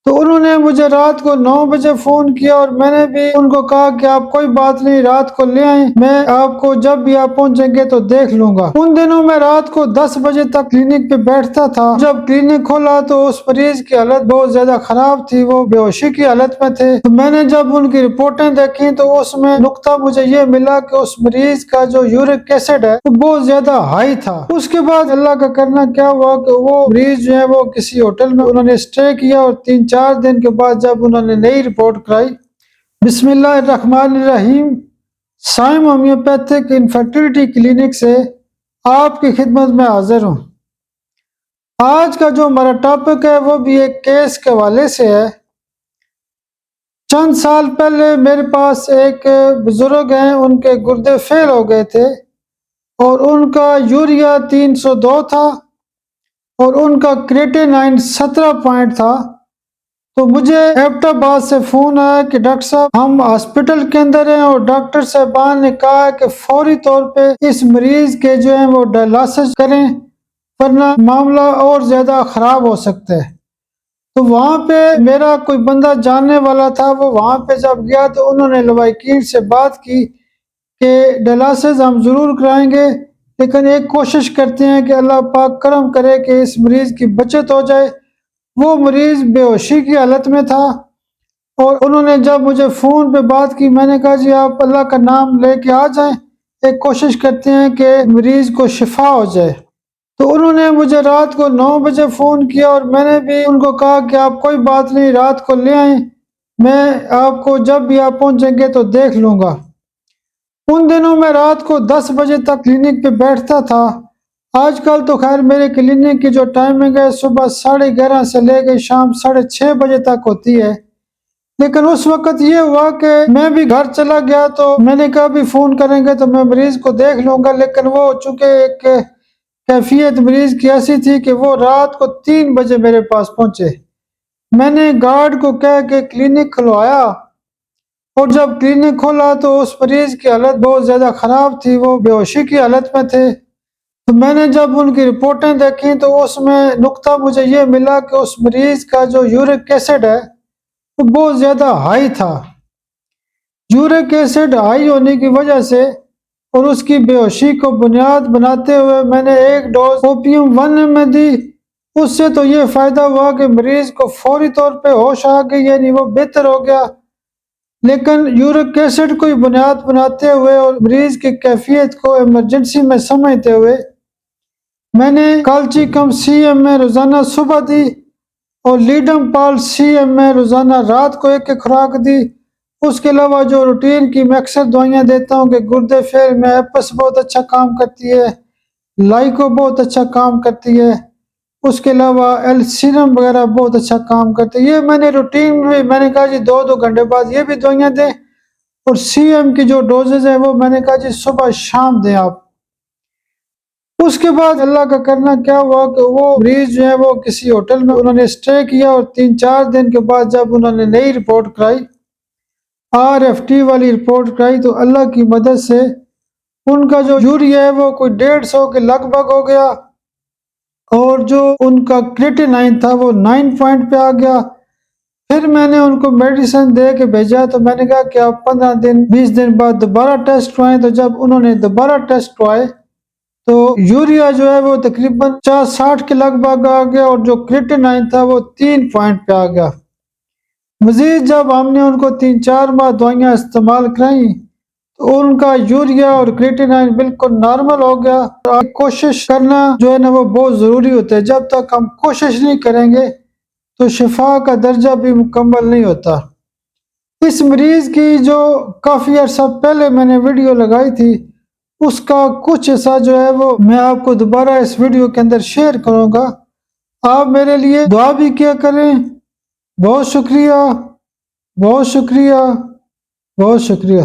تو انہوں نے مجھے رات کو 9 بجے فون کیا اور میں نے بھی ان کو کہا کہ آپ کوئی بات نہیں، رات کو لے آئیں، میں آپ کو جب بھی آپ پہنچیں گے تو دیکھ لوں گا۔ ان دنوں میں رات کو 10 بجے تک کلینک پہ بیٹھتا تھا۔ جب کلینک کھولا تو اس مریض کی حالت بہت زیادہ خراب تھی، وہ بے ہوشی کی حالت میں تھے۔ تو میں نے جب ان کی رپورٹیں دیکھی تو اس میں نقطہ مجھے یہ ملا کہ اس مریض کا جو یورک ایسڈ ہے وہ بہت زیادہ ہائی تھا۔ اس کے بعد اللہ کا کرنا کیا ہوا کہ وہ مریض جو ہے وہ کسی ہوٹل میں انہوں نے اسٹے کیا، اور 3-4 دن کے بعد جب انہوں نے نئی رپورٹ کرائی، بسم اللہ الرحمن الرحیم، سائم ہومیوپیتھک انفرٹیلٹی کلینک سے آپ کی خدمت میں حاضر ہوں۔ آج کا جو ہمارا ٹاپک ہے وہ بھی ایک کیس کے حوالے سے ہے۔ چند سال پہلے میرے پاس ایک بزرگ ہیں، ان کے گردے فیل ہو گئے تھے اور ان کا یوریا 302 تھا اور ان کا کریٹینائن 17 پوائنٹ تھا۔ تو مجھے ایبٹ آباد سے فون آیا کہ ڈاکٹر صاحب ہم ہاسپٹل کے اندر ہیں اور ڈاکٹر صاحبان نے کہا کہ فوری طور پہ اس مریض کے جو ہیں وہ ڈائلسس کریں، ورنہ معاملہ اور زیادہ خراب ہو سکتا ہے۔ تو وہاں پہ میرا کوئی بندہ جاننے والا تھا، وہ وہاں پہ جب گیا تو انہوں نے لوائقین سے بات کی کہ ڈائلسس ہم ضرور کرائیں گے، لیکن ایک کوشش کرتے ہیں کہ اللہ پاک کرم کرے کہ اس مریض کی بچت ہو جائے۔ وہ مریض بے ہوشی کی حالت میں تھا اور انہوں نے جب مجھے فون پہ بات کی، میں نے کہا جی آپ اللہ کا نام لے کے آ جائیں، ایک کوشش کرتے ہیں کہ مریض کو شفا ہو جائے۔ تو انہوں نے مجھے رات کو 9 بجے فون کیا اور میں نے بھی ان کو کہا کہ آپ کوئی بات نہیں، رات کو لے آئیں، میں آپ کو جب بھی آپ پہنچیں گے تو دیکھ لوں گا۔ ان دنوں میں رات کو 10 بجے تک کلینک پہ بیٹھتا تھا۔ آج کل تو خیر میرے کلینک کی جو ٹائمنگ ہے صبح 11:30 سے لے کے شام 6:30 بجے تک ہوتی ہے، لیکن اس وقت یہ ہوا کہ میں بھی گھر چلا گیا تو میں نے کہا بھی فون کریں گے تو میں مریض کو دیکھ لوں گا، لیکن وہ چونکہ ایک کیفیت مریض کی ایسی تھی کہ وہ رات کو 3 بجے میرے پاس پہنچے۔ میں نے گارڈ کو کہہ کے کلینک کھلوایا اور جب کلینک کھولا تو اس مریض کی حالت بہت زیادہ خراب تھی، وہ بے ہوشی کی حالت میں تھے۔ تو میں نے جب ان کی رپورٹیں دیکھی تو اس میں نقطہ مجھے یہ ملا کہ اس مریض کا جو یورک ایسڈ ہے وہ بہت زیادہ ہائی تھا۔ یورک ایسڈ ہائی ہونے کی وجہ سے اور اس کی بے ہوشی کو بنیاد بناتے ہوئے میں نے ایک ڈوز اوپیم 1 ml دی۔ اس سے تو یہ فائدہ ہوا کہ مریض کو فوری طور پہ ہوش آ گئی، یعنی وہ بہتر ہو گیا، لیکن یورک ایسڈ کو ہی بنیاد بناتے ہوئے اور مریض کی کیفیت کو ایمرجنسی میں سمجھتے ہوئے میں نے کالچیکم CMA روزانہ صبح دی اور لیڈم پال CMA روزانہ رات کو ایک خوراک دی۔ اس کے علاوہ جو روٹین کی میں اکثر دوائیاں دیتا ہوں کہ گردے فیل میں ایپس بہت اچھا کام کرتی ہے، لائکو بہت اچھا کام کرتی ہے، اس کے علاوہ ایل سیرم وغیرہ بہت اچھا کام کرتے ہیں۔ یہ میں نے روٹین میں نے کہا جی 2 گھنٹے بعد یہ بھی دوائیاں دیں، اور CM کی جو ڈوزز ہیں وہ میں نے کہا جی صبح شام دیں آپ۔ اس کے بعد اللہ کا کرنا کیا ہوا کہ وہ مریض جو ہے وہ کسی ہوٹل میں انہوں نے اسٹے کیا، اور 3-4 دن کے بعد جب انہوں نے نئی رپورٹ کرائی، RFT والی رپورٹ کرائی، تو اللہ کی مدد سے ان کا جو یوریا ہے وہ کوئی 150 کے لگ بھگ ہو گیا، اور جو ان کا کریٹینائن تھا وہ 9 پوائنٹ پہ آ گیا۔ پھر میں نے ان کو میڈیسن دے کے بھیجا، تو میں نے کہا کہ آپ 15 دن 20 دن بعد دوبارہ ٹیسٹ کروائیں۔ تو جب انہوں نے دوبارہ ٹیسٹ کروائے تو یوریا جو ہے وہ تقریباً 60 کے لگ بھگ آ گیا، اور جو کریٹینائن تھا وہ 3 پوائنٹ پہ آ گیا۔ مزید جب ہم نے ان کو 3-4 ماہ دوائیاں استعمال کرائیں تو ان کا یوریا اور کریٹینائن بالکل نارمل ہو گیا۔ کوشش کرنا جو ہے نا وہ بہت ضروری ہوتا ہے، جب تک ہم کوشش نہیں کریں گے تو شفا کا درجہ بھی مکمل نہیں ہوتا۔ اس مریض کی جو کافی عرصہ پہلے میں نے ویڈیو لگائی تھی، اس کا کچھ حصہ جو ہے وہ میں آپ کو دوبارہ اس ویڈیو کے اندر شیئر کروں گا۔ آپ میرے لیے دعا بھی کیا کریں۔ بہت شکریہ، بہت شکریہ، بہت شکریہ۔